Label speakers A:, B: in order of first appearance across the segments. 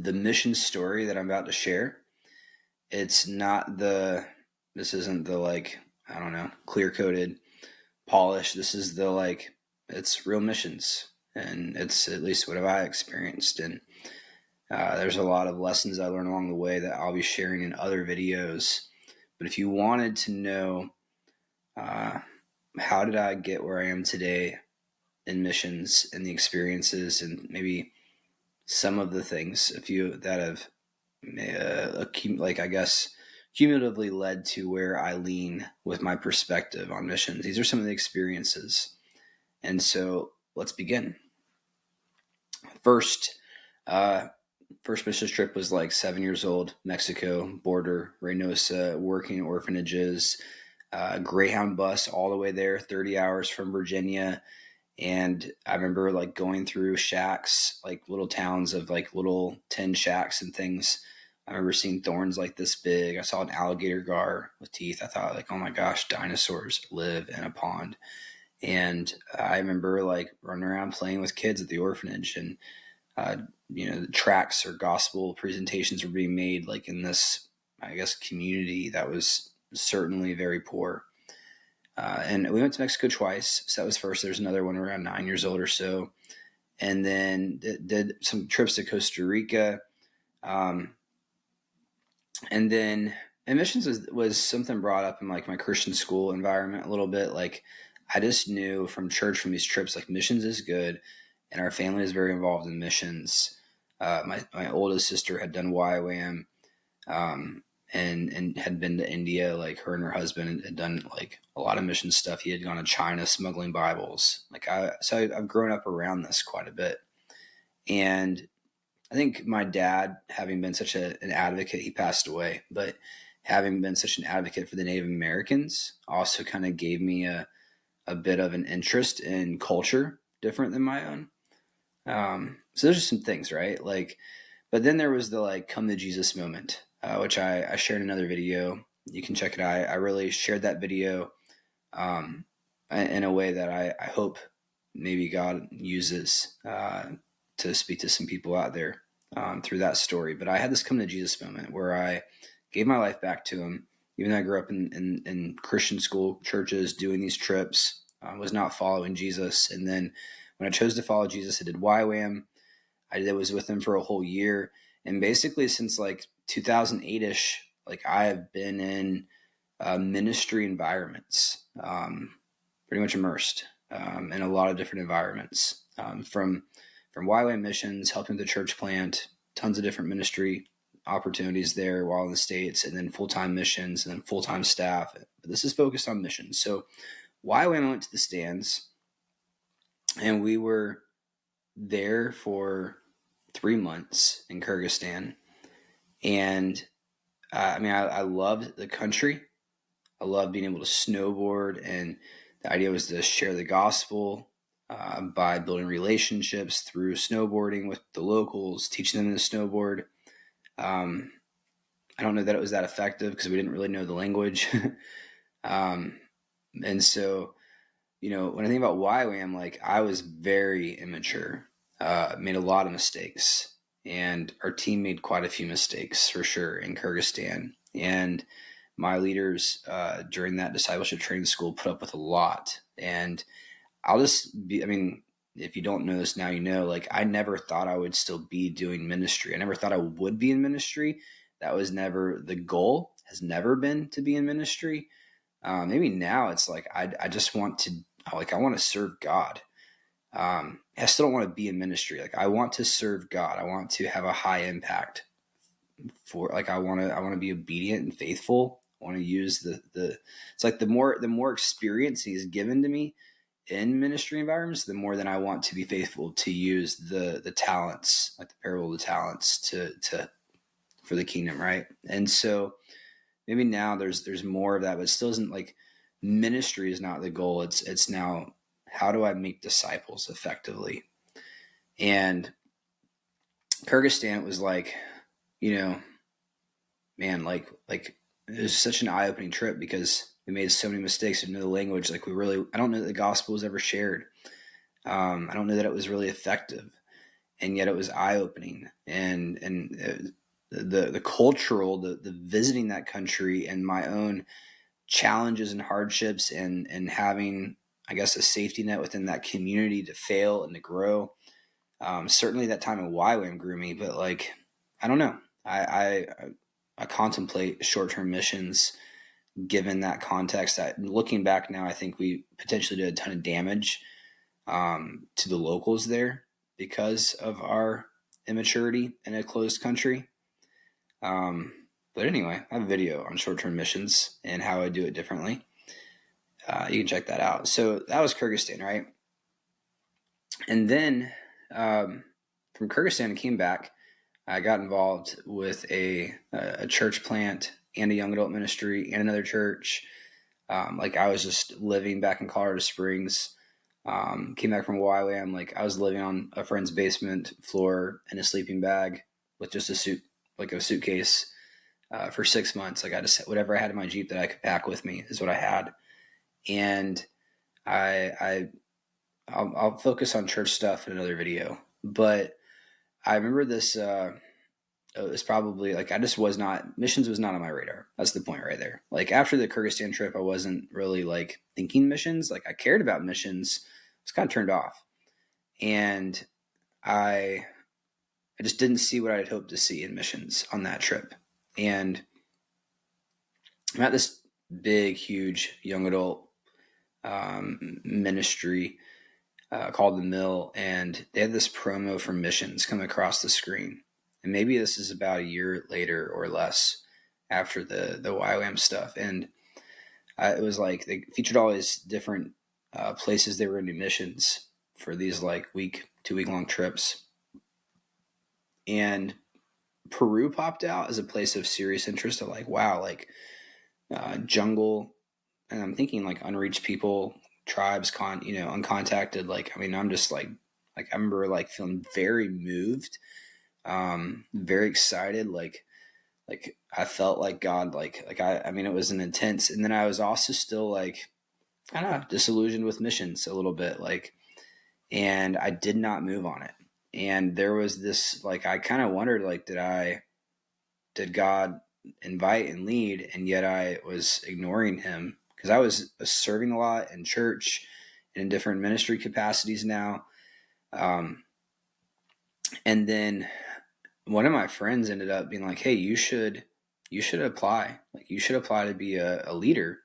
A: the mission story that I'm about to share, this isn't the like, I don't know, clear-coated polish. This is the like, it's real missions, and it's at least what have I experienced. And there's a lot of lessons I learned along the way that I'll be sharing in other videos. But if you wanted to know how did I get where I am today in missions and the experiences, and maybe some of the things, a few that have cumulatively led to where I lean with my perspective on missions. These are some of the experiences. And so let's begin. First missions trip was like 7 years old, Mexico border, Reynosa, working orphanages, Greyhound bus all the way there, 30 hours from Virginia. And I remember like going through shacks, like little towns of like little tin shacks and things. I remember seeing thorns like this big. I saw an alligator gar with teeth. I thought like, oh my gosh, dinosaurs live in a pond. And I remember like running around playing with kids at the orphanage, and the tracts or gospel presentations were being made like in this, I guess, community that was certainly very poor. And we went to Mexico twice. So that was first. There's another one around 9 years old or so. And then did some trips to Costa Rica. And missions was something brought up in like my Christian school environment a little bit. Like I just knew from church, from these trips, like missions is good. And our family is very involved in missions. My oldest sister had done YWAM. And had been to India, like her and her husband had done like a lot of mission stuff. He had gone to China smuggling Bibles. So I've grown up around this quite a bit. And I think my dad, having been such an advocate, he passed away, but having been such an advocate for the Native Americans also kind of gave me a bit of an interest in culture different than my own. So there's just some things, right? Like, but then there was the like come to Jesus moment, which I shared in another video. You can check it out. I really shared that video in a way that I hope maybe God uses to speak to some people out there through that story. But I had this come to Jesus moment where I gave my life back to him. Even though I grew up in Christian school churches doing these trips, was not following Jesus. And then when I chose to follow Jesus, I did YWAM. I was with him for a whole year. And basically since like 2008-ish, like I have been in ministry environments, pretty much immersed in a lot of different environments, from YWAM missions, helping the church plant, tons of different ministry opportunities there while in the States, and then full-time missions and then full-time staff. But this is focused on missions. So YWAM went to the stands, and we were there for 3 months in Kyrgyzstan. And I loved the country. I loved being able to snowboard, and the idea was to share the gospel by building relationships through snowboarding with the locals, teaching them to snowboard. I don't know that it was that effective because we didn't really know the language. And so, when I think about YWAM, like I was very immature, made a lot of mistakes, and our team made quite a few mistakes for sure in Kyrgyzstan. And my leaders during that discipleship training school put up with a lot. And if you don't know this now, like I never thought I would still be doing ministry. I never thought I would be in ministry. That was never the goal, has never been to be in ministry. Maybe now it's like, I just want to, I want to serve God. I still don't want to be in ministry. Like I want to serve God. I want to have a high impact I want to be obedient and faithful. I want to use it's like the more experience he's given to me in ministry environments, the more than I want to be faithful to use the talents, like the parable of the talents for the kingdom. Right. And so maybe now there's more of that, but it still isn't like ministry is not the goal. It's now, how do I make disciples effectively? And Kyrgyzstan was like, man, like it was such an eye-opening trip because we made so many mistakes. We didn't know the language. Like I don't know that the gospel was ever shared. I don't know that it was really effective. and yet it was eye-opening. And the cultural, the visiting that country, and my own challenges and hardships, and having, I guess, a safety net within that community to fail and to grow. Certainly that time at YWAM grew me, but like, I don't know. I contemplate short-term missions given that context. That looking back now, I think we potentially did a ton of damage to the locals there because of our immaturity in a closed country. But anyway, I have a video on short-term missions and how I do it differently. You can check that out. So that was Kyrgyzstan, right? And then from Kyrgyzstan, I came back. I got involved with a church plant and a young adult ministry and another church. Like I was just living back in Colorado Springs. Came back from YWAM. Like I was living on a friend's basement floor in a sleeping bag with just a suitcase for 6 months. Like I just, whatever I had in my Jeep that I could pack with me is what I had. And I'll focus on church stuff in another video. But I remember this, it was probably like, missions was not on my radar. That's the point right there. Like after the Kyrgyzstan trip, I wasn't really like thinking missions. Like I cared about missions. I was kind of turned off. And I just didn't see what I had hoped to see in missions on that trip. And I'm at this big, huge young adult ministry called The Mill, and they had this promo for missions come across the screen. And maybe this is about a year later or less after the YWAM stuff. And it was like they featured all these different places they were going to do missions for these like 2-week long trips. And Peru popped out as a place of serious interest. Of like, wow, like jungle. And I'm thinking like unreached people, tribes, uncontacted. Like, I mean, I'm just like I remember like feeling very moved, very excited. Like I felt like God, I mean, it was an intense. And then I was also still like kind of disillusioned with missions a little bit, like, and I did not move on it. And there was this, like, I kind of wondered, like, did God invite and lead, and yet I was ignoring him because I was serving a lot in church and in different ministry capacities now. And then one of my friends ended up being like, hey, you should apply. Like, you should apply to be a leader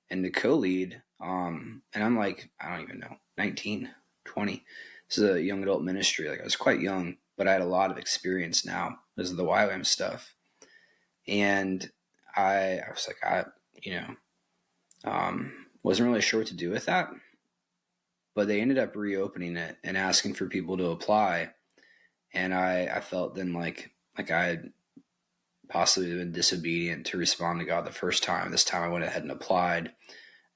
A: and to co-lead. And I'm like, I don't even know, 19, 20. This is a young adult ministry. Like I was quite young, but I had a lot of experience now because of the YWAM stuff. And I was like, wasn't really sure what to do with that, but they ended up reopening it and asking for people to apply. And I felt then like I had possibly been disobedient to respond to God the first time. This time I went ahead and applied,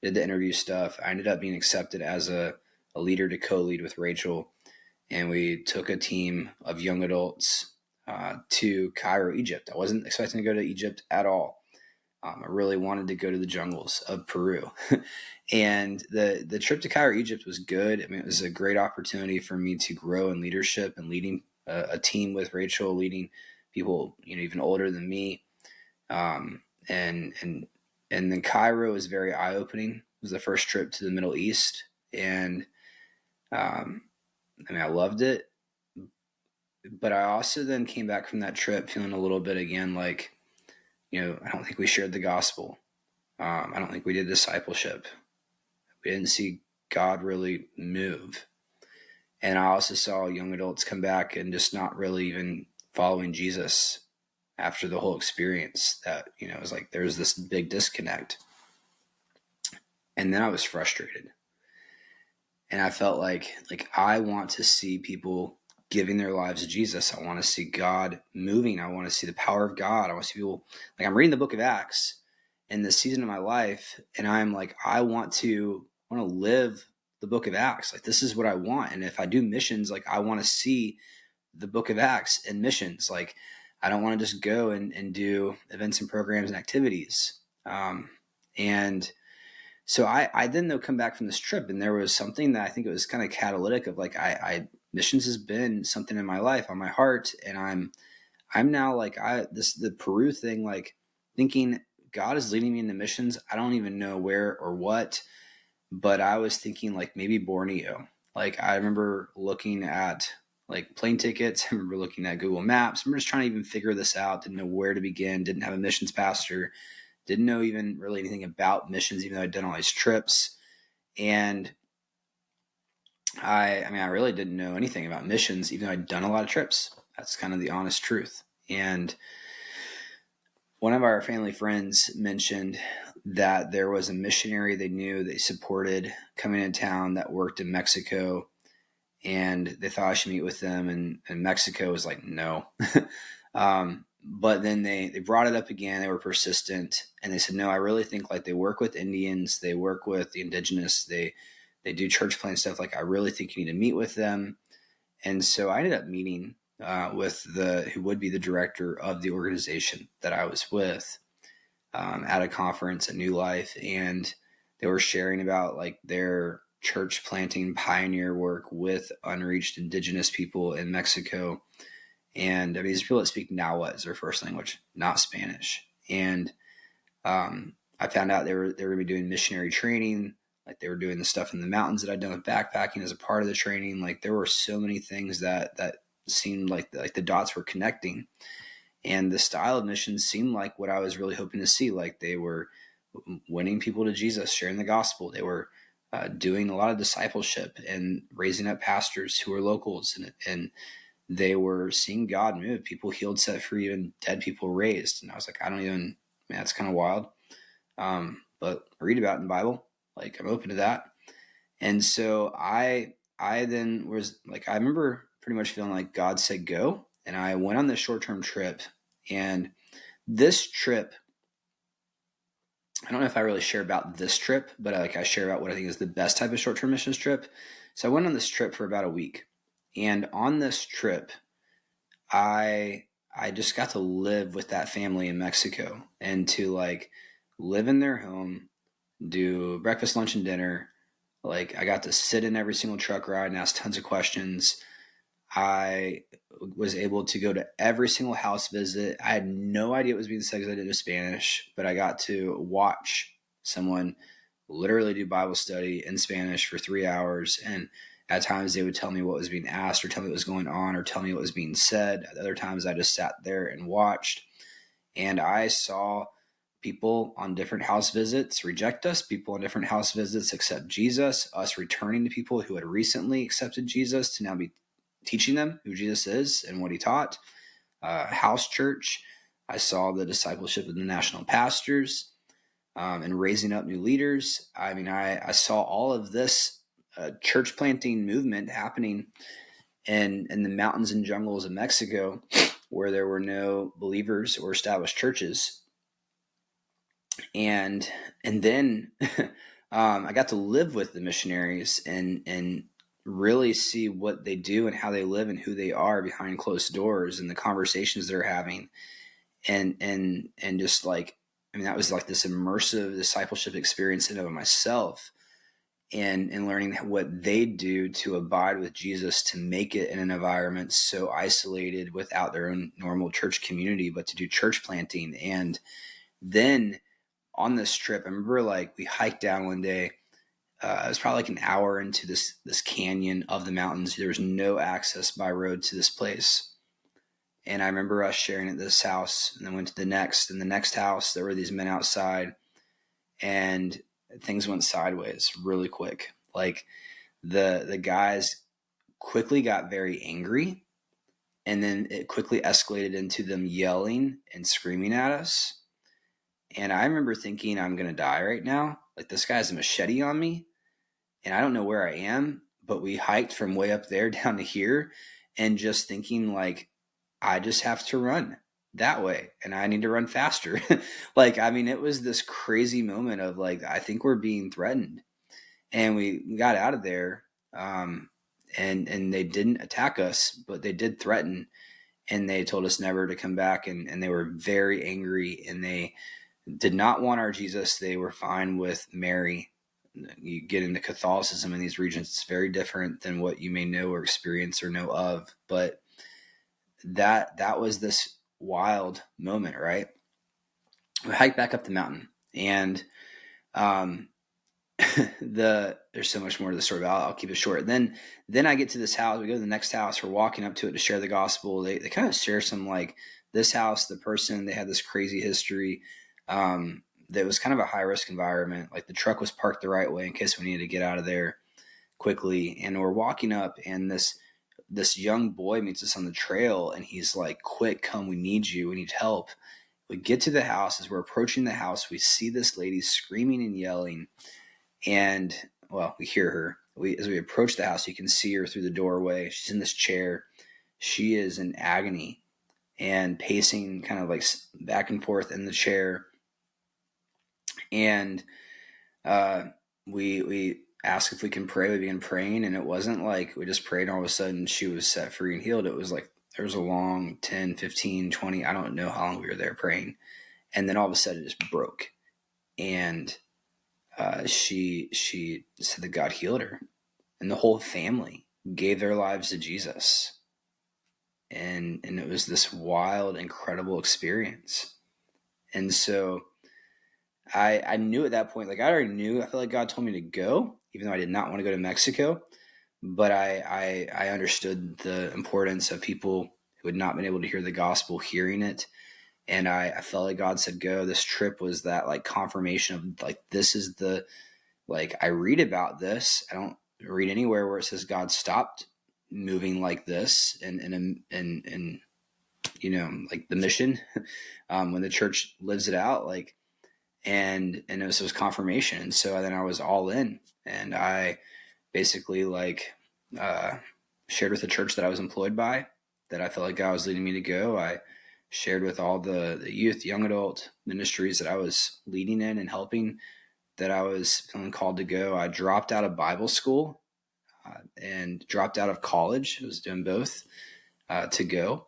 A: did the interview stuff. I ended up being accepted as a leader to co-lead with Rachel. And we took a team of young adults to Cairo, Egypt. I wasn't expecting to go to Egypt at all. I really wanted to go to the jungles of Peru. And the trip to Cairo, Egypt was good. I mean, it was a great opportunity for me to grow in leadership and leading a team with Rachel, leading people, even older than me. And then Cairo was very eye-opening. It was the first trip to the Middle East. And I mean, I loved it. But I also then came back from that trip feeling a little bit again like, I don't think we shared the gospel. I don't think we did discipleship. We didn't see God really move. And I also saw young adults come back and just not really even following Jesus after the whole experience. That, it was like there was this big disconnect. And then I was frustrated. And I felt like I want to see people giving their lives to Jesus. I want to see God moving. I want to see the power of God. I want to see people, like, I'm reading the book of Acts in this season of my life, and I'm like, I want to live the book of Acts. Like, this is what I want. And if I do missions, like, I want to see the book of Acts in missions. Like, I don't want to just go and do events and programs and activities. And so I then though come back from this trip, and there was something that I think it was kind of catalytic of like, I missions has been something in my life, on my heart. And I'm now like, the Peru thing, like thinking God is leading me into missions. I don't even know where or what, but I was thinking like maybe Borneo. Like I remember looking at like plane tickets. I remember looking at Google Maps. I'm just trying to even figure this out. Didn't know where to begin. Didn't have a missions pastor. Didn't know even really anything about missions, even though I'd done all these trips. And I really didn't know anything about missions, even though I'd done a lot of trips. That's kind of the honest truth. And one of our family friends mentioned that there was a missionary they knew they supported coming into town that worked in Mexico, and they thought I should meet with them. And Mexico was like, no. But then they brought it up again. They were persistent, and they said, no, I really think like they work with Indians, they work with the indigenous, they do church plant stuff. Like, I really think you need to meet with them. And so I ended up meeting with who would be the director of the organization that I was with at a conference at New Life. And they were sharing about like their church planting pioneer work with unreached indigenous people in Mexico. And I mean, these people that speak Nahuatl as their first language, not Spanish. And I found out they were going to be doing missionary training. Like they were doing the stuff in the mountains that I'd done with backpacking as a part of the training. Like there were so many things that seemed like the dots were connecting. And the style of missions seemed like what I was really hoping to see. Like they were winning people to Jesus, sharing the gospel. They were doing a lot of discipleship and raising up pastors who were locals. And they were seeing God move, people healed, set free, and dead people raised. And I was like, man, that's kind of wild. But I read about it in the Bible. Like I'm open to that. And so I then was like, I remember pretty much feeling like God said go. And I went on this short-term trip. And this trip, I don't know if I really share about this trip, but I share about what I think is the best type of short-term missions trip. So I went on this trip for about a week. And on this trip, I just got to live with that family in Mexico and to like live in their home, do breakfast, lunch, and dinner. Like I got to sit in every single truck ride and ask tons of questions. I was able to go to every single house visit. I had no idea it was being said because I didn't know Spanish, but I got to watch someone literally do Bible study in Spanish for 3 hours. And at times they would tell me what was being asked or tell me what was going on or tell me what was being said. At other times I just sat there and watched. And I saw people on different house visits reject us, people on different house visits accept Jesus, us returning to people who had recently accepted Jesus to now be teaching them who Jesus is and what he taught. House church, I saw the discipleship of the national pastors and raising up new leaders. I mean, I saw all of this church planting movement happening in the mountains and jungles of Mexico where there were no believers or established churches. And then I got to live with the missionaries and really see what they do and how they live and who they are behind closed doors and the conversations they're having. And just like, I mean, that was like this immersive discipleship experience in and of myself and learning what they do to abide with Jesus, to make it in an environment so isolated without their own normal church community, but to do church planting. And then on this trip, I remember like we hiked down one day. It was probably like an hour into this canyon of the mountains. There was no access by road to this place. And I remember us sharing at this house and then went to the next. And the next house, there were these men outside. And things went sideways really quick. Like the guys quickly got very angry. And then it quickly escalated into them yelling and screaming at us. And I remember thinking, I'm going to die right now. Like this guy has a machete on me. And I don't know where I am, but we hiked from way up there down to here and just thinking like, I just have to run that way and I need to run faster. Like, I mean, it was this crazy moment of like, I think we're being threatened, and we got out of there. And they didn't attack us, but they did threaten, and they told us never to come back. And they were very angry, and they did not want our Jesus. They were fine with Mary you get into Catholicism in these regions, it's very different than what you may know or experience or know of. But that was this wild moment, right? We hiked back up the mountain, and there's so much more to the story, but I'll keep it short. Then I get to this house. We go to the next house. We're walking up to it to share the gospel. They kind of share some, like, this house, the person, they had this crazy history. That was kind of a high risk environment. Like, the truck was parked the right way in case we needed to get out of there quickly. And we're walking up, and this young boy meets us on the trail, and he's like, "Quick, come, we need you. We need help." We get to the house. As we're approaching the house, we see this lady screaming and yelling. And, well, we hear her. As we approach the house, you can see her through the doorway. She's in this chair. She is in agony and pacing kind of like back and forth in the chair. And we ask if we can pray. We began praying, and it wasn't like we just prayed and all of a sudden she was set free and healed. It was like there was a long 10, 15, 20, I don't know how long we were there praying. And then all of a sudden it just broke. And she said that God healed her, and the whole family gave their lives to Jesus. And it was this wild, incredible experience. And so I knew at that point, like, I already knew, I felt like God told me to go, even though I did not want to go to Mexico. But I understood the importance of people who had not been able to hear the gospel hearing it. And I felt like God said, go. This trip was that, like, confirmation of, like, this is the, like, I read about this. I don't read anywhere where it says God stopped moving like this and you know, like the mission, when the church lives it out, like, and it was confirmation. And so then I was all in, and I basically, like, shared with the church that I was employed by, that I felt like God was leading me to go. I shared with all the youth, young adult ministries that I was leading in and helping, that I was feeling called to go. I dropped out of Bible school and dropped out of college. I was doing both to go.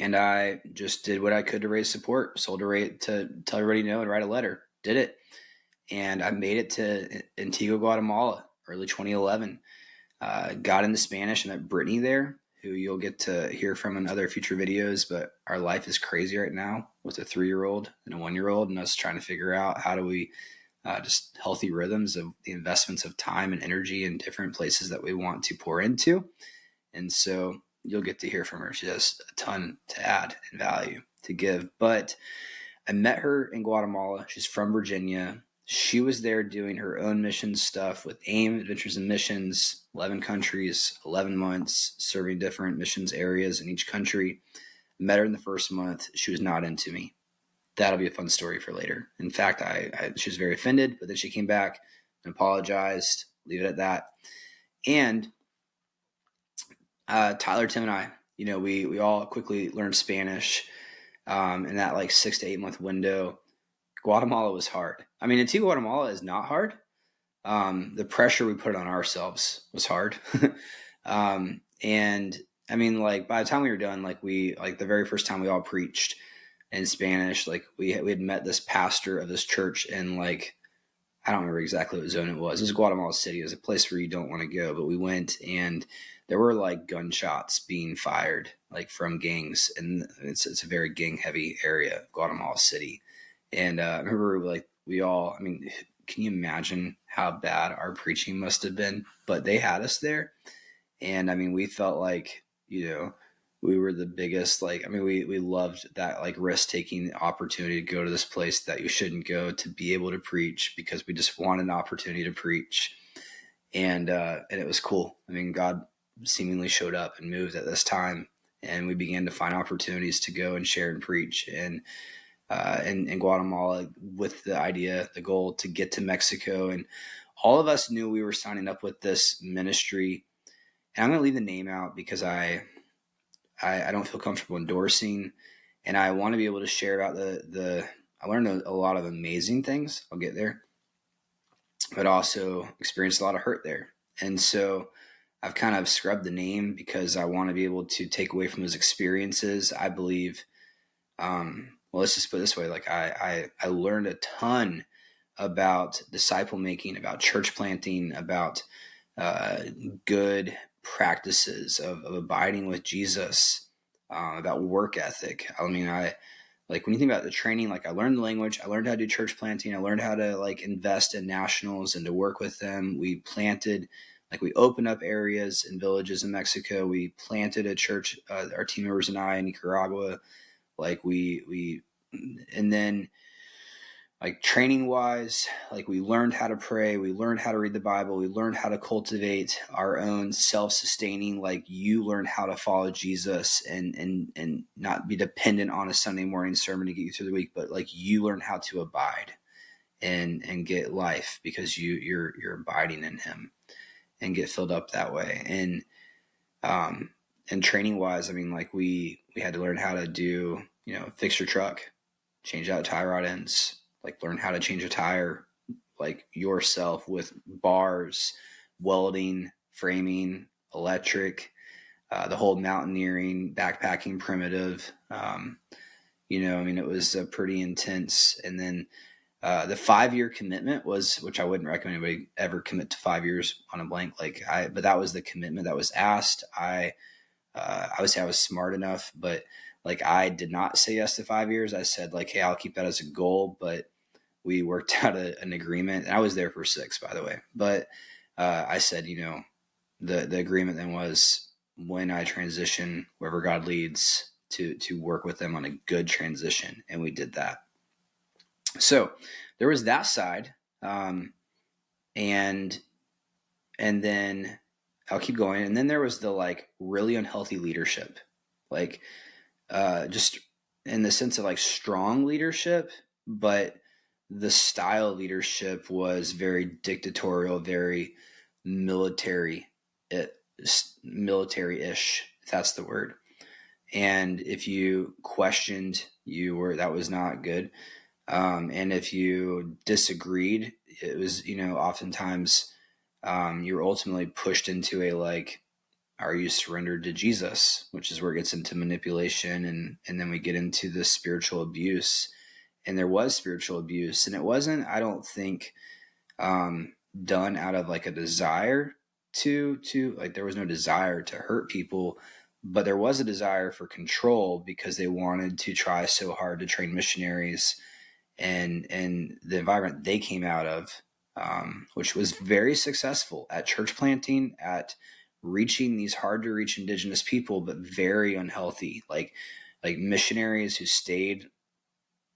A: And I just did what I could to raise support, sold a rate to tell everybody no and write a letter. Did it. And I made it to Antigua, Guatemala, early 2011. Got into Spanish, and met Brittany there, who you'll get to hear from in other future videos. But our life is crazy right now with a 3-year-old and a 1-year-old, and us trying to figure out how do we just healthy rhythms of the investments of time and energy in different places that we want to pour into. And so you'll get to hear from her. She has a ton to add and value to give. But I met her in Guatemala. She's from Virginia. She was there doing her own mission stuff with AIM, Adventures in Missions, 11 countries, 11 months, serving different missions areas in each country. Met her in the first month. She was not into me. That'll be a fun story for later. In fact, she was very offended, but then she came back and apologized. Leave it at that. And Tyler, Tim, and I, you know, we all quickly learned Spanish in that, like, 6 to 8 month window. Guatemala was hard. I mean, Antigua, Guatemala is not hard. The pressure we put on ourselves was hard. And I mean, like, by the time we were done, like, the very first time we all preached in Spanish, like, we had met this pastor of this church in, like, I don't remember exactly what zone it was. It was Guatemala City. It was a place where you don't want to go, but we went, and there were, like, gunshots being fired, like, from gangs, and it's a very gang heavy area, Guatemala City. And I remember, like, I mean, can you imagine how bad our preaching must have been? But they had us there, and I mean, we felt like, you know, we were the biggest, like, I mean, we loved that, like, risk-taking opportunity to go to this place that you shouldn't go, to be able to preach, because we just wanted an opportunity to preach. And it was cool. I mean, God seemingly showed up and moved at this time, and we began to find opportunities to go and share and preach. And in Guatemala, with the goal to get to Mexico. And all of us knew we were signing up with this ministry. And I'm going to leave the name out because I don't feel comfortable endorsing, and I want to be able to share about I learned a lot of amazing things. I'll get there, but also experienced a lot of hurt there. And so I've kind of scrubbed the name because I want to be able to take away from those experiences. I believe, well, let's just put it this way. Like, I learned a ton about disciple making, about church planting, about good practices of abiding with Jesus, about work ethic. I mean, like when you think about the training, like I learned the language, I learned how to do church planting, I learned how to like invest in nationals and to work with them. We planted, like we opened up areas in villages in Mexico. We planted a church, our team members and I in Nicaragua. Like and then like training wise, like we learned how to pray, we learned how to read the Bible, we learned how to cultivate our own self-sustaining, like you learn how to follow Jesus and not be dependent on a Sunday morning sermon to get you through the week, but like you learn how to abide and get life because you're abiding in him and get filled up that way. And training wise, I mean, like we had to learn how to do, fix your truck, change out tie rod ends, like learn how to change a tire, like yourself with bars, welding, framing, electric, the whole mountaineering, backpacking primitive. I mean, it was pretty intense. And then the 5-year commitment was, which I wouldn't recommend anybody ever commit to 5 years on a blank. But that was the commitment that was asked. I would say I was smart enough, but like I did not say yes to 5 years. I said like, hey, I'll keep that as a goal, but we worked out an agreement, and I was there for 6, by the way. But I said, the agreement then was when I transition, wherever God leads, to work with them on a good transition, and we did that. So there was that side, and then I'll keep going. And then there was the like really unhealthy leadership, like just in the sense of like strong leadership, but the style of leadership was very dictatorial, very military-ish, if that's the word. And if you questioned, that was not good. And if you disagreed, it was, oftentimes you were ultimately pushed into a like, are you surrendered to Jesus? Which is where it gets into manipulation, and then we get into the spiritual abuse. And there was spiritual abuse, and it wasn't, I don't think, done out of like a desire to like, there was no desire to hurt people, but there was a desire for control because they wanted to try so hard to train missionaries and the environment they came out of, which was very successful at church planting, at reaching these hard to reach indigenous people, but very unhealthy, like missionaries who stayed,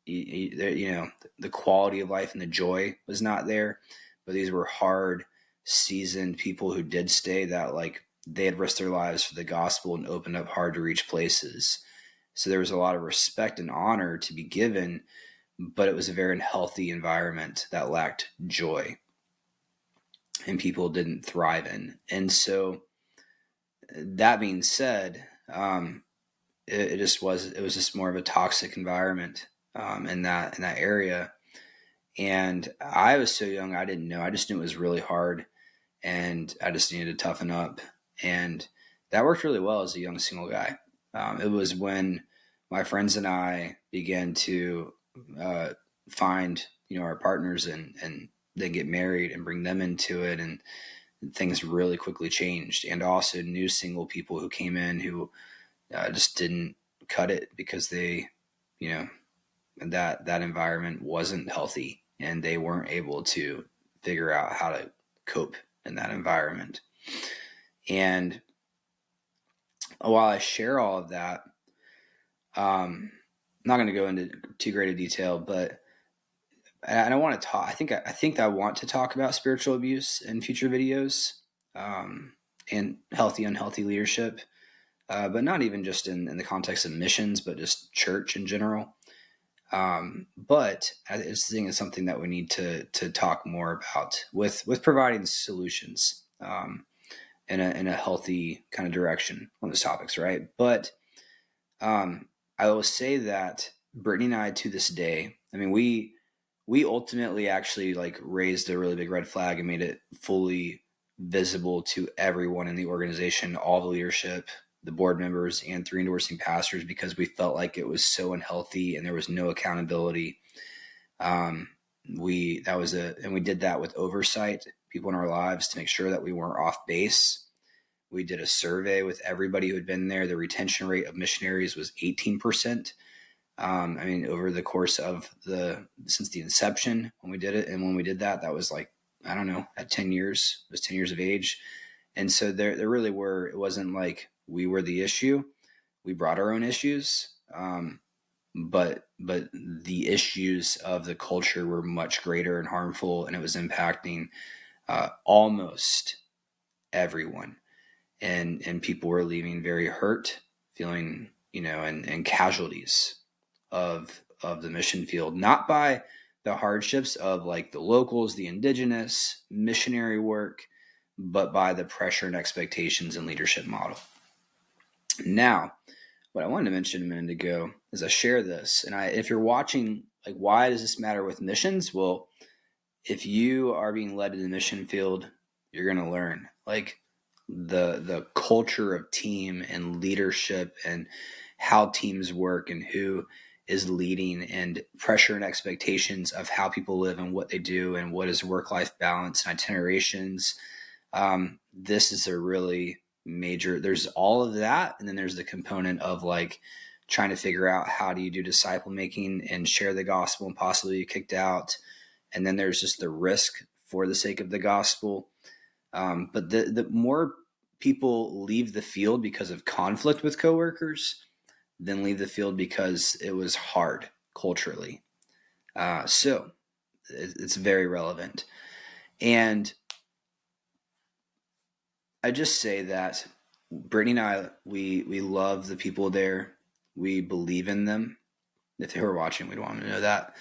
A: the quality of life and the joy was not there, but these were hard, seasoned people who did stay, that like they had risked their lives for the gospel and opened up hard to reach places. So there was a lot of respect and honor to be given, but it was a very unhealthy environment that lacked joy and people didn't thrive in. And so that being said, it was just more of a toxic environment in that area. And I was so young, I didn't know. I just knew it was really hard, and I just needed to toughen up. And that worked really well as a young single guy. It was when my friends and I began to find, our partners and then get married and bring them into it, and things really quickly changed. And also new single people who came in who just didn't cut it because they, that environment wasn't healthy, and they weren't able to figure out how to cope in that environment. And while I share all of that, I'm not going to go into too great a detail, but I don't want to talk. I think I want to talk about spiritual abuse in future videos, and healthy, unhealthy leadership, but not even just in the context of missions, but just church in general. But I think it's something that we need to talk more about with providing solutions in a healthy kind of direction on those topics, right? But I will say that Brittany and I, to this day, I mean, we ultimately actually like raised a really big red flag and made it fully visible to everyone in the organization, all the leadership, the board members, and 3 endorsing pastors, because we felt like it was so unhealthy and there was no accountability. we did that with oversight, people in our lives, to make sure that we weren't off base. We did a survey with everybody who had been there. The retention rate of missionaries was 18%. Over the course of since the inception when we did it. And when we did that, that was like, I don't know, at 10 years, it was 10 years of age. And so there really were, it wasn't like we were the issue. We brought our own issues. But the issues of the culture were much greater and harmful, and it was impacting almost everyone. And people were leaving very hurt, feeling, and casualties of the mission field, not by the hardships of like the locals, the indigenous missionary work, but by the pressure and expectations and leadership model. Now, what I wanted to mention a minute ago is I share this, and if you're watching, like, why does this matter with missions? Well, if you are being led to the mission field, you're going to learn like the culture of team and leadership and how teams work and who is leading and pressure and expectations of how people live and what they do and what is work-life balance and itinerations. This is a really major, there's all of that. And then there's the component of like trying to figure out how do you do disciple making and share the gospel and possibly get kicked out. And then there's just the risk for the sake of the gospel. But the more people leave the field because of conflict with coworkers than leave the field because it was hard culturally. So it's very relevant. And I just say that Brittany and I, we love the people there. We believe in them. If they were watching, we'd want them to know that.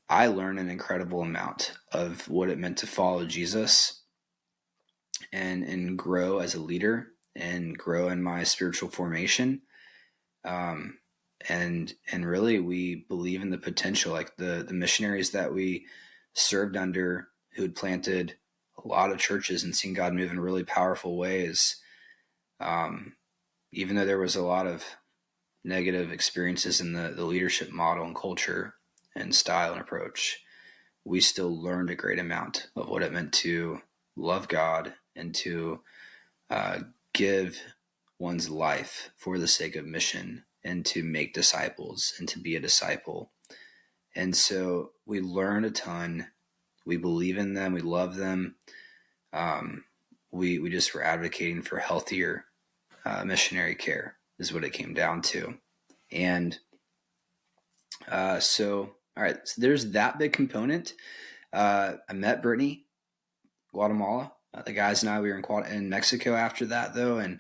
A: I learned an incredible amount of what it meant to follow Jesus and grow as a leader and grow in my spiritual formation. And really we believe in the potential, like the missionaries that we served under who had planted a lot of churches and seen God move in really powerful ways. Even though there was a lot of negative experiences in the leadership model and culture and style and approach, we still learned a great amount of what it meant to love God and to give one's life for the sake of mission and to make disciples and to be a disciple. And so we learned a ton. We believe in them. We love them. We just were advocating for healthier missionary care is what it came down to. And so, all right, so there's that big component. I met Brittany, Guatemala. The guys and I, we were in Mexico after that, though, and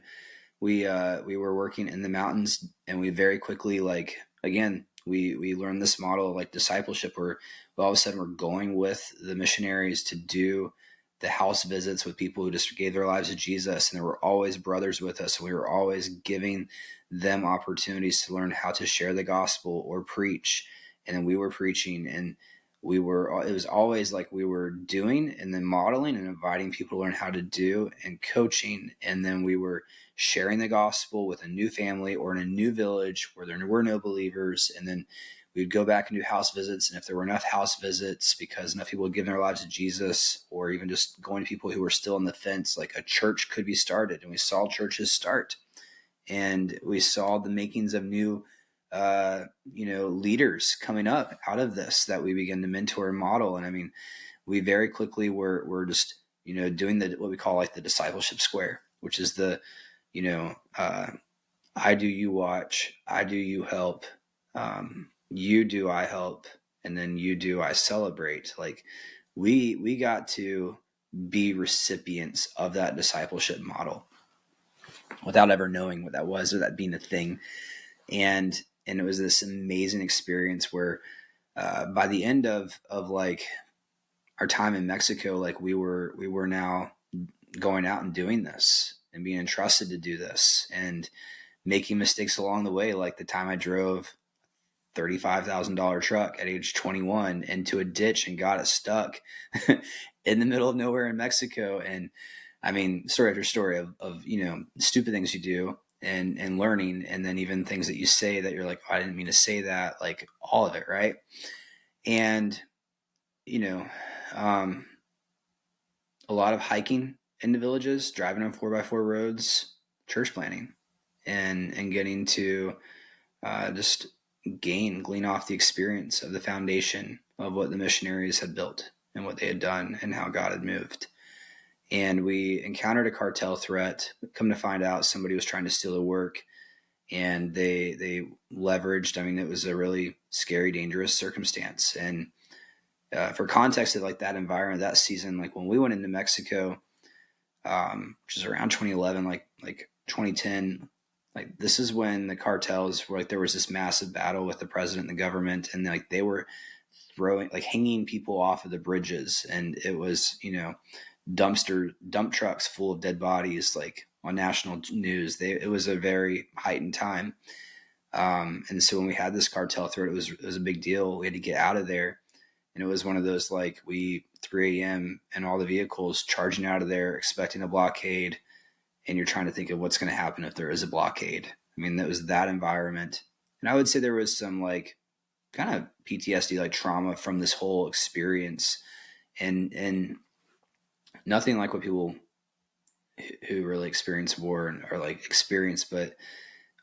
A: we were working in the mountains, and we very quickly, like, again, we learned this model of like discipleship where all of a sudden we're going with the missionaries to do the house visits with people who just gave their lives to Jesus, and there were always brothers with us, and we were always giving them opportunities to learn how to share the gospel or preach, and then we were preaching, and it was always like we were doing and then modeling and inviting people to learn how to do and coaching, and then we were sharing the gospel with a new family or in a new village where there were no believers, and then we'd go back and do house visits, and if there were enough house visits because enough people had given their lives to Jesus, or even just going to people who were still on the fence, like a church could be started, and we saw churches start, and we saw the makings of new leaders coming up out of this that we began to mentor and model. And I mean, we very quickly were just, doing what we call like the discipleship square, which is the, I do, you watch, I do, you help, you do, I help, and then you do, I celebrate. Like we got to be recipients of that discipleship model without ever knowing what that was or that being a thing. And it was this amazing experience where by the end of like our time in Mexico, like we were now going out and doing this and being entrusted to do this and making mistakes along the way. Like the time I drove $35,000 truck at age 21 into a ditch and got it stuck in the middle of nowhere in Mexico. And I mean, story after story of stupid things you do and learning, and then even things that you say that you're like, oh, I didn't mean to say that, like all of it, right? And you know, a lot of hiking in the villages, driving on 4x4 roads, church planting, and getting to just glean off the experience of the foundation of what the missionaries had built and what they had done and how God had moved. And we encountered a cartel threat. Come to find out, somebody was trying to steal the work, and they leveraged. I mean, it was a really scary, dangerous circumstance. And for context of like that environment, that season, like when we went into Mexico, which is around 2011, like 2010, like this is when the cartels were like, there was this massive battle with the president and the government, and like they were hanging people off of the bridges, and it was, dump trucks full of dead bodies, like on national news. It was a very heightened time. And so when we had this cartel threat, it was a big deal. We had to get out of there. And it was one of those, 3 a.m. and all the vehicles charging out of there, expecting a blockade. And you're trying to think of what's going to happen if there is a blockade. I mean, that was that environment. And I would say there was some kind of PTSD, trauma from this whole experience. And nothing like what people who really experience war are experience, but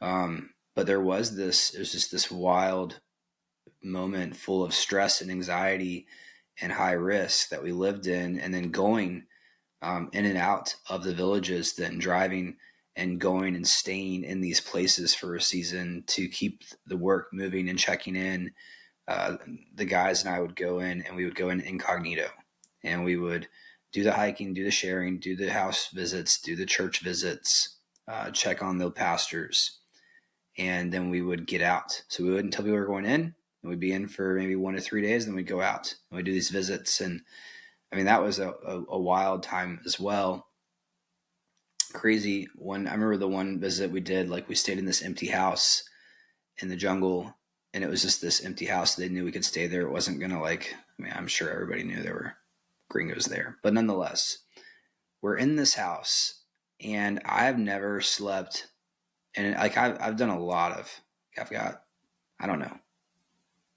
A: there was it was just this wild moment full of stress and anxiety and high risk that we lived in, and then going in and out of the villages, then driving and going and staying in these places for a season to keep the work moving and checking in. The guys and I would go in, and we would go in incognito, and we would do the hiking, do the sharing, do the house visits, do the church visits, check on the pastors, and then we would get out. So we wouldn't tell people we were going in, and we'd be in for maybe 1 to 3 days, and then we'd go out and we'd do these visits. And I mean, that was a wild time as well. Crazy one. I remember the one visit we did, we stayed in this empty house in the jungle, and it was just this empty house. They knew we could stay there. It wasn't going to I'm sure everybody knew there were gringos there, but nonetheless, we're in this house, and I've never slept. And I've done a lot of, I've got, I don't know,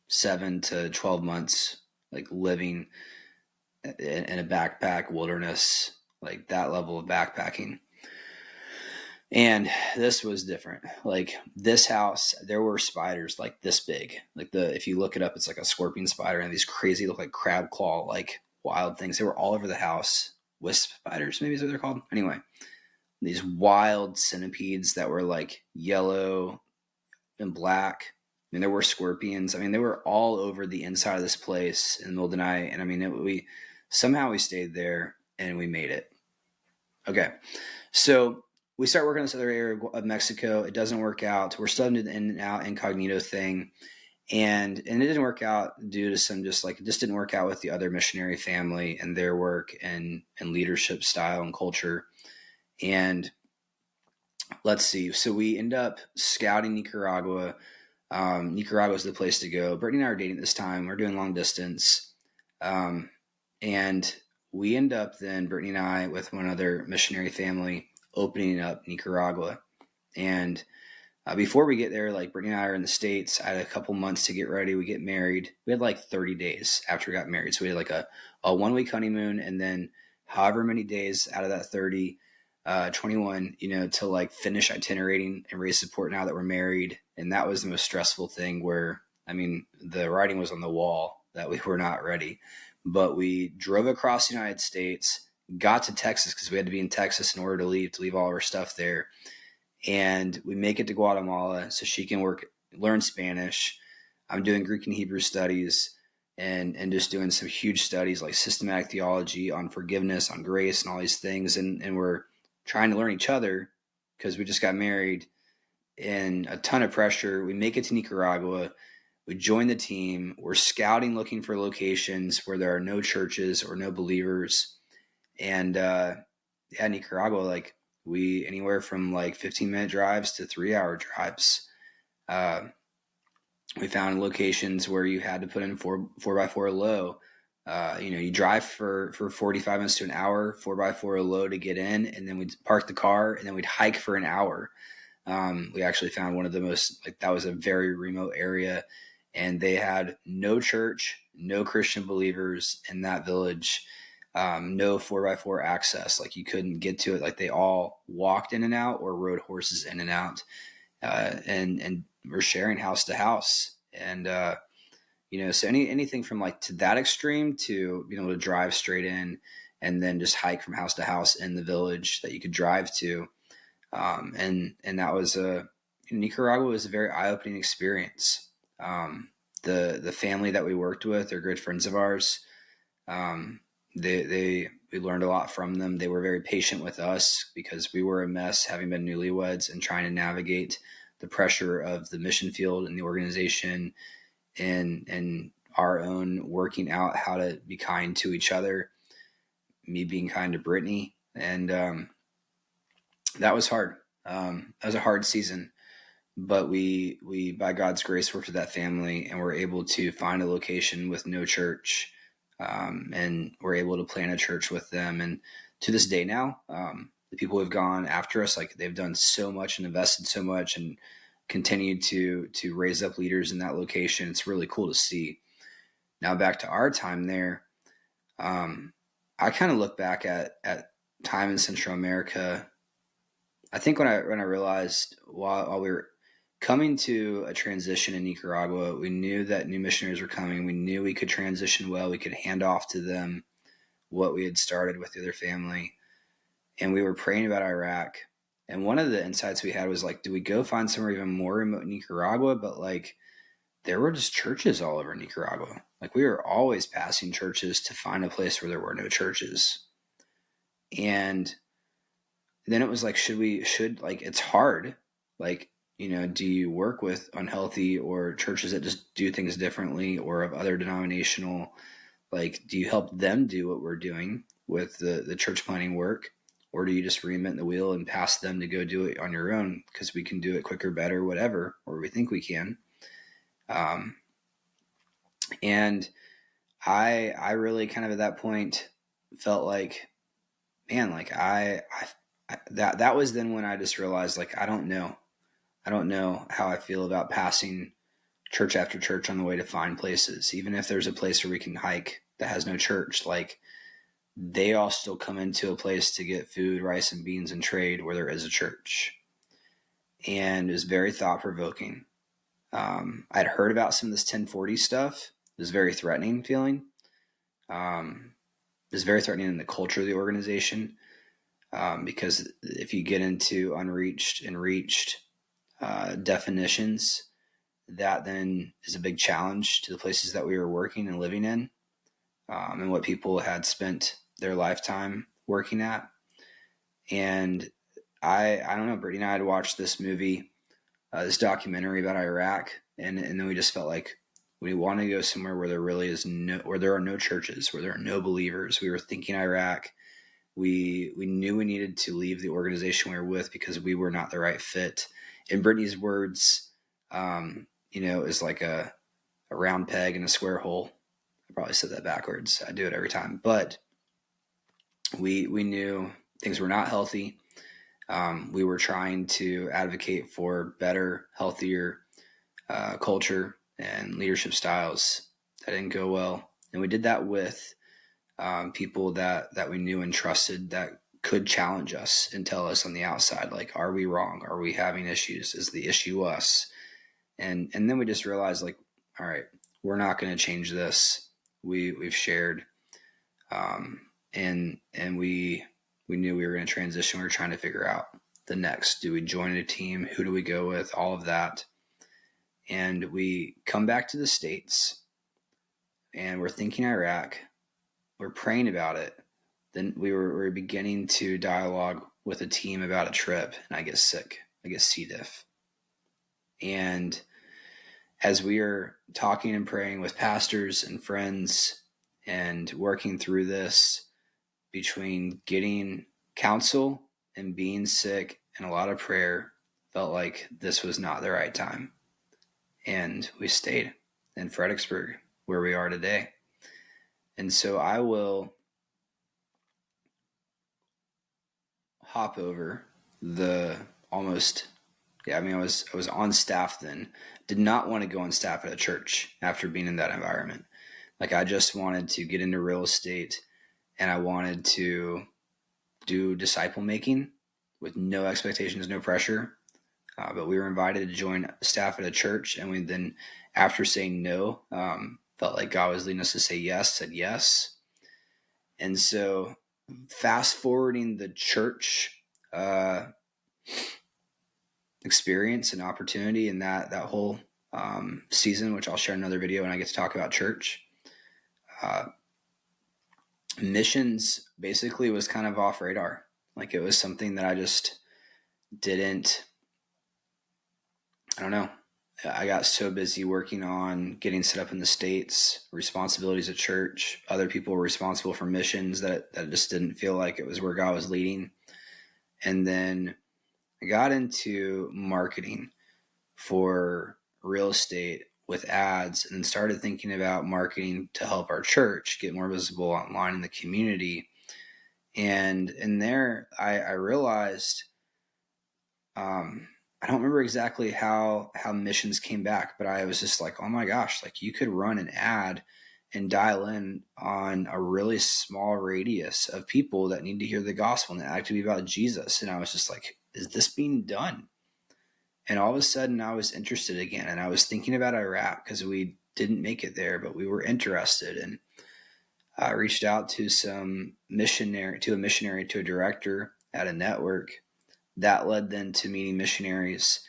A: 7 to 12 months, living in a backpack wilderness, that level of backpacking. And this was different. This house, there were spiders this big. If you look it up, it's like a scorpion spider, and these crazy, look like crab claw, wild things. They were all over the house. Wisp spiders, maybe is what they're called. Anyway, these wild centipedes that were yellow and black. I mean, there were scorpions. I mean, they were all over the inside of this place in the middle of the night. And I mean, we stayed there, and we made it. Okay. So we start working in this other area of Mexico. It doesn't work out. We're still doing the in and out incognito thing. And it didn't work out due to some it just didn't work out with the other missionary family and their work and leadership style and culture. And let's see. So we end up scouting Nicaragua. Nicaragua is the place to go. Brittany and I are dating this time. We're doing long distance. And we end up then, Brittany and I, with one other missionary family, opening up Nicaragua. And before we get there, Brittany and I are in the States. I had a couple months to get ready. We get married. We had 30 days after we got married. So we had a 1 week honeymoon, and then however many days out of that 30, 21, to finish itinerating and raise support now that we're married. And that was the most stressful thing, where, I mean, the writing was on the wall that we were not ready. But we drove across the United States, got to Texas because we had to be in Texas in order to leave all our stuff there. And we make it to Guatemala so she can learn Spanish. I'm doing Greek and Hebrew studies and just doing some huge studies like systematic theology on forgiveness, on grace, and all these things. And we're trying to learn each other because we just got married, and a ton of pressure. We make it to Nicaragua. We join the team. We're scouting, looking for locations where there are no churches or no believers. And Nicaragua, we anywhere from 15-minute drives to 3-hour drives. We found locations where you had to put in 4x4 low. You drive for 45 minutes to an hour, 4x4 low to get in, and then we'd park the car, and then we'd hike for an hour. We actually found one of the most, that was a very remote area, and they had no church, no Christian believers in that village, no 4x4 access. Like, you couldn't get to it. Like, they all walked in and out or rode horses in and out, and were sharing house to house. And so anything from like to that extreme to being able to drive straight in and then just hike from house to house in the village that you could drive to. And that was Nicaragua was a very eye-opening experience. The family that we worked with are good friends of ours. We learned a lot from them. They were very patient with us because we were a mess, having been newlyweds and trying to navigate the pressure of the mission field and the organization, and our own working out how to be kind to each other, me being kind to Brittany. And that was hard. That was a hard season, but we by God's grace worked with that family and were able to find a location with no church, and we're able to plant a church with them. And to this day now, the people who've gone after us, like, they've done so much and invested so much and continued to raise up leaders in that location. It's really cool to see. Now back to our time there, I kind of look back at time in Central America. I think when I realized while we were coming to a transition in Nicaragua, we knew that new missionaries were coming. We knew we could transition well. We could hand off to them what we had started with the other family. And we were praying about Iraq. And one of the insights we had was like, do we go find somewhere even more remote in Nicaragua? But like, there were just churches all over Nicaragua. Like, we were always passing churches to find a place where there were no churches. And then it was like, it's hard. Like, do you work with unhealthy or churches that just do things differently, or of other denominational, like, do you help them do what we're doing with the church planting work? Or do you just reinvent the wheel and pass them to go do it on your own because we can do it quicker, better, whatever, or we think we can? And I really kind of at that point felt like, man, like that was then when I just realized, like, I don't know how I feel about passing church after church on the way to find places. Even if there's a place where we can hike that has no church, like, they all still come into a place to get food, rice and beans, and trade where there is a church. And it was very thought-provoking. I'd heard about some of this 1040 stuff. It was very threatening feeling. It was very threatening in the culture of the organization, because if you get into unreached and reached definitions, that then is a big challenge to the places that we were working and living in, and what people had spent their lifetime working at. And I don't know, Brittany and I had watched this movie, this documentary about Iraq, and then we just felt like we want to go somewhere where there really is where there are no churches, where there are no believers. We were thinking Iraq. We knew we needed to leave the organization we were with because we were not the right fit. In Brittany's words, is like a round peg in a square hole. I probably said that backwards. I do it every time. But we knew things were not healthy. We were trying to advocate for better, healthier culture and leadership styles. That didn't go well. And we did that with people that we knew and trusted that could challenge us and tell us on the outside, like, are we wrong? Are we having issues? Is the issue us? And then we just realized, like, all right, we're not going to change this. We've shared, and we knew we were going to transition. We were trying to figure out the next. Do we join a team? Who do we go with? All of that. And we come back to the States, and we're thinking Iraq. We're praying about it. Then we were beginning to dialogue with a team about a trip, and I get sick. I get C. diff. And as we are talking and praying with pastors and friends and working through this, between getting counsel and being sick and a lot of prayer, felt like this was not the right time. And we stayed in Fredericksburg, where we are today. And so I will hop over the almost Yeah, I mean, I was on staff then. Did not want to go on staff at a church after being in that environment. Like, I just wanted to get into real estate, and I wanted to do disciple making with no expectations, no pressure. But we were invited to join staff at a church, and we then, after saying no, felt like God was leading us to say yes, said yes. And so, fast forwarding the church experience and opportunity and that whole season, which I'll share in another video when I get to talk about church. Missions basically was kind of off radar. Like, it was something that I just didn't, I don't know. I got so busy working on getting set up in the States, responsibilities at church. Other people were responsible for missions that just didn't feel like it was where God was leading. And then I got into marketing for real estate with ads, and then started thinking about marketing to help our church get more visible online in the community. And in there, I realized, I don't remember exactly how missions came back, but I was just like, oh my gosh, like, you could run an ad and dial in on a really small radius of people that need to hear the gospel, and the ad could be about Jesus. And I was just like, is this being done? And all of a sudden I was interested again, and I was thinking about Iraq because we didn't make it there, but we were interested. And I reached out to a missionary, to a director at a network. That led then to meeting missionaries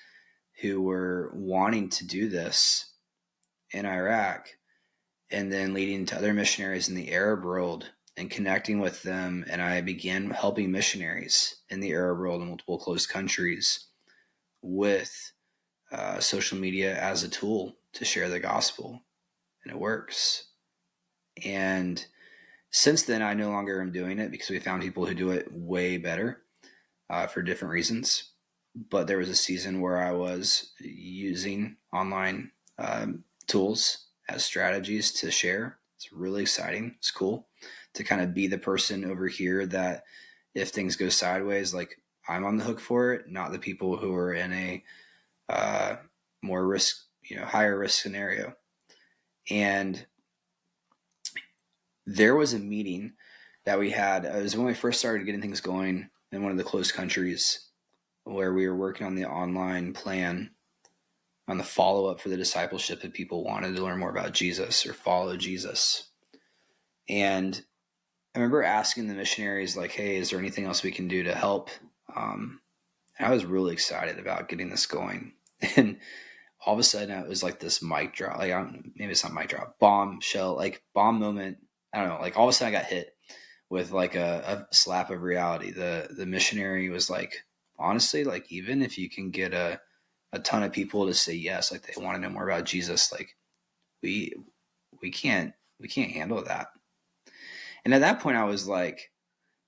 A: who were wanting to do this in Iraq, and then leading to other missionaries in the Arab world and connecting with them. And I began helping missionaries in the Arab world in multiple closed countries with social media as a tool to share the gospel. And it works. And since then, I no longer am doing it because we found people who do it way better for different reasons. But there was a season where I was using online tools as strategies to share. It's really exciting. It's cool to kind of be the person over here that if things go sideways, like, I'm on the hook for it, not the people who are in a more risk, higher risk scenario. And there was a meeting that we had. It was when we first started getting things going in one of the closed countries, where we were working on the online plan, on the follow-up for the discipleship that people wanted to learn more about Jesus or follow Jesus. And I remember asking the missionaries, like, hey, is there anything else we can do to help? And I was really excited about getting this going. And all of a sudden, it was like this mic drop. Like, maybe it's not mic drop, bombshell, like bomb moment. I don't know. Like, all of a sudden I got hit with like a slap of reality. The missionary was like, honestly, like, even if you can get a ton of people to say yes, like, they want to know more about Jesus, like, we can't handle that. And at that point I was like,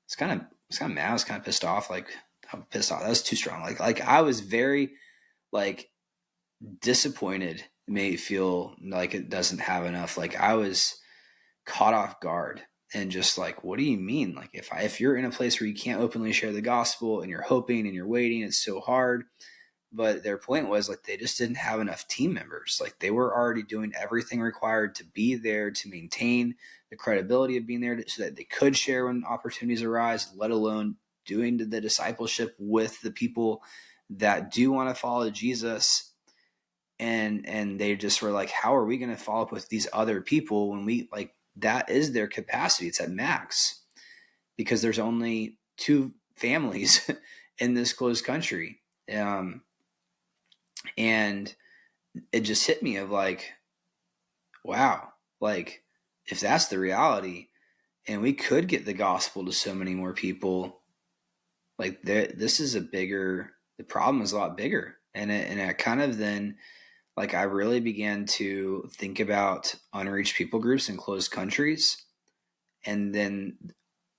A: it's kind of mad. I was kind of pissed off. Like, I'm pissed off. That was too strong. Like I was very, like, disappointed. It made it feel like it doesn't have enough. Like, I was caught off guard and just like, what do you mean? Like, if you're in a place where you can't openly share the gospel and you're hoping and you're waiting, it's so hard. But their point was, like, they just didn't have enough team members. Like, they were already doing everything required to be there, to maintain the credibility of being there, so that they could share when opportunities arise, let alone doing the discipleship with the people that do want to follow Jesus. And they just were like, how are we going to follow up with these other people when we, like, that is their capacity? It's at max, because there's only 2 families in this closed country. And it just hit me of like, wow, like, if that's the reality and we could get the gospel to so many more people, like, this is the problem is a lot bigger. And it kind of then, like, I really began to think about unreached people groups in closed countries. And then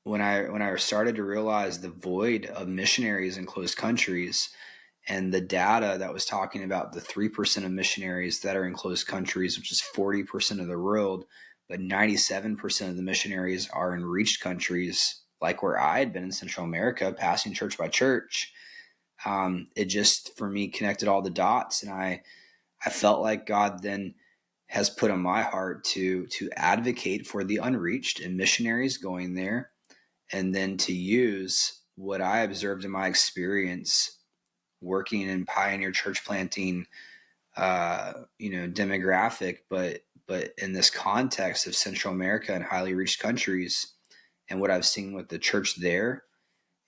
A: when I started to realize the void of missionaries in closed countries, and the data that was talking about the 3% of missionaries that are in closed countries, which is 40% of the world, but 97% of the missionaries are in reached countries, like where I had been in Central America, passing church by church. it just, for me, connected all the dots. And I felt like God then has put on my heart to advocate for the unreached and missionaries going there, and then to use what I observed in my experience working in pioneer church planting, demographic, but in this context of Central America and highly reached countries, and what I've seen with the church there,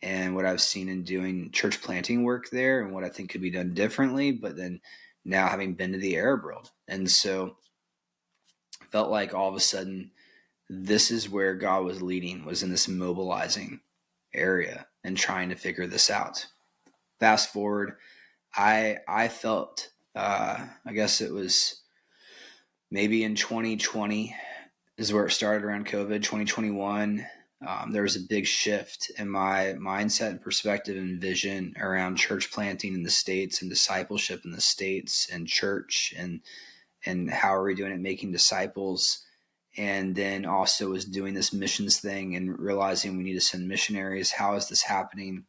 A: and what I've seen in doing church planting work there, and what I think could be done differently. But then now having been to the Arab world, and so felt like all of a sudden this is where God was leading, was in this mobilizing area and trying to figure this out. Fast forward, I felt, I guess it was maybe in 2020 is where it started, around COVID. 2021, there was a big shift in my mindset and perspective and vision around church planting in the States and discipleship in the States and church, and how are we doing it, making disciples. And then also was doing this missions thing and realizing we need to send missionaries. How is this happening?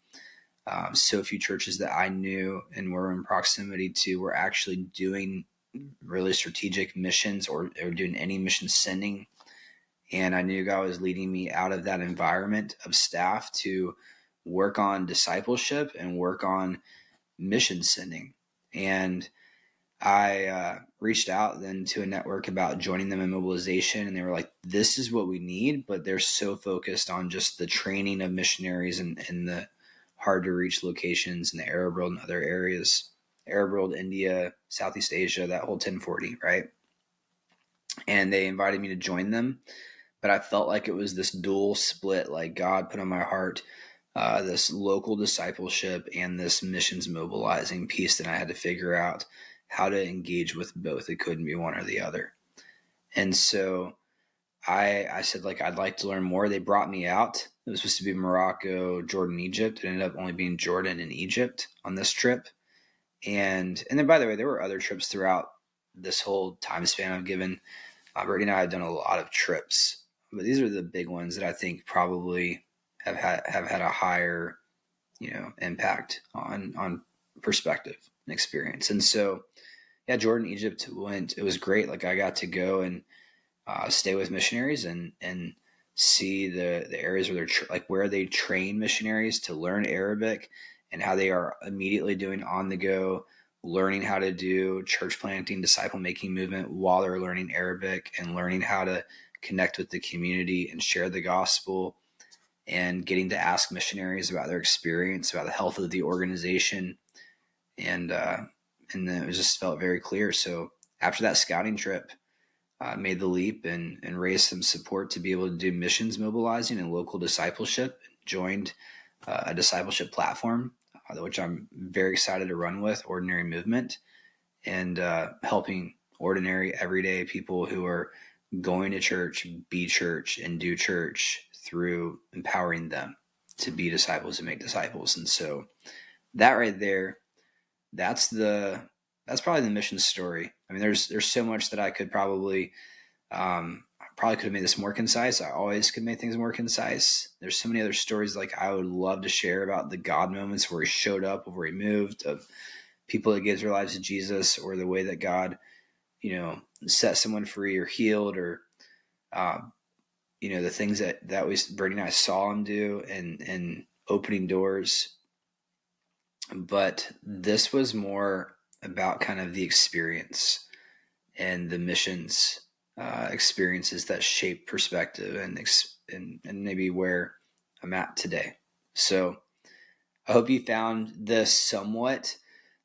A: So few churches that I knew and were in proximity to were actually doing really strategic missions or doing any mission sending. And I knew God was leading me out of that environment of staff to work on discipleship and work on mission sending. And I reached out then to a network about joining them in mobilization, and they were like, this is what we need, but they're so focused on just the training of missionaries in the hard to reach locations in the Arab world and other areas, Arab world, India, Southeast Asia, that whole 1040, right? And they invited me to join them, but I felt like it was this dual split, like God put on my heart this local discipleship and this missions mobilizing piece that I had to figure out how to engage with both. It couldn't be one or the other. And so I said, like, I'd like to learn more. They brought me out. It was supposed to be Morocco, Jordan, Egypt. It ended up only being Jordan and Egypt on this trip. And then, by the way, there were other trips throughout this whole time span I've given. Brittany and I have done a lot of trips, but these are the big ones that I think probably have had a higher, impact on perspective and experience. And so, yeah, Jordan, Egypt it was great. Like, I got to go and stay with missionaries and see the areas where where they train missionaries to learn Arabic, and how they are immediately doing on the go, learning how to do church planting, disciple making movement while they're learning Arabic, and learning how to connect with the community and share the gospel, and getting to ask missionaries about their experience, about the health of the organization. And then it just felt very clear. So after that scouting trip, made the leap and raised some support to be able to do missions mobilizing and local discipleship. Joined a discipleship platform, which I'm very excited to run with, Ordinary Movement, and helping ordinary, everyday people who are going to church, be church, and do church through empowering them to be disciples and make disciples. And so that right there, that's probably the mission story. I mean, there's so much that I could probably I probably could have made this more concise. I always could make things more concise. There's so many other stories like I would love to share about the God moments where he showed up, or where he moved, of people that gave their lives to Jesus, or the way that God, set someone free or healed, or the things that Brady and I saw him do, and opening doors. But this was more about kind of the experience and the missions experiences that shape perspective and maybe where I'm at today. So I hope you found this somewhat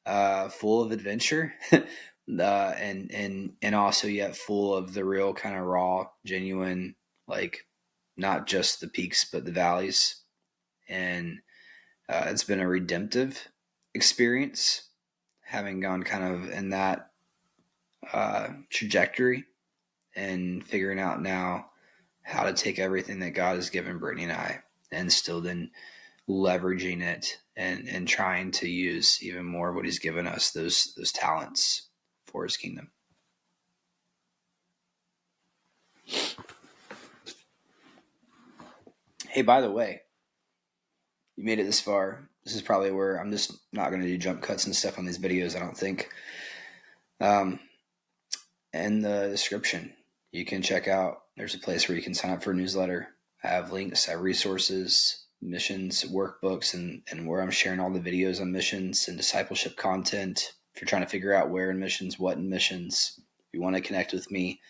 A: full of adventure, and also yet full of the real kind of raw, genuine, like, not just the peaks but the valleys. And it's been a redemptive experience, having gone kind of in that trajectory, and figuring out now how to take everything that God has given Brittany and I, and still then leveraging it and trying to use even more of what he's given us, those talents, for his kingdom. Hey, by the way, you made it this far. this is probably where I'm just not going to do jump cuts and stuff on these videos, I don't think. In the description, you can check out, there's a place where you can sign up for a newsletter. I have links, I have resources, missions, workbooks, and where I'm sharing all the videos on missions and discipleship content. If you're trying to figure out where in missions, what in missions, if you want to connect with me,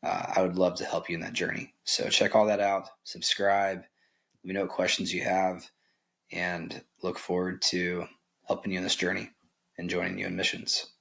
A: I would love to help you in that journey. So check all that out, subscribe, let me know what questions you have, and look forward to helping you in this journey and joining you in missions.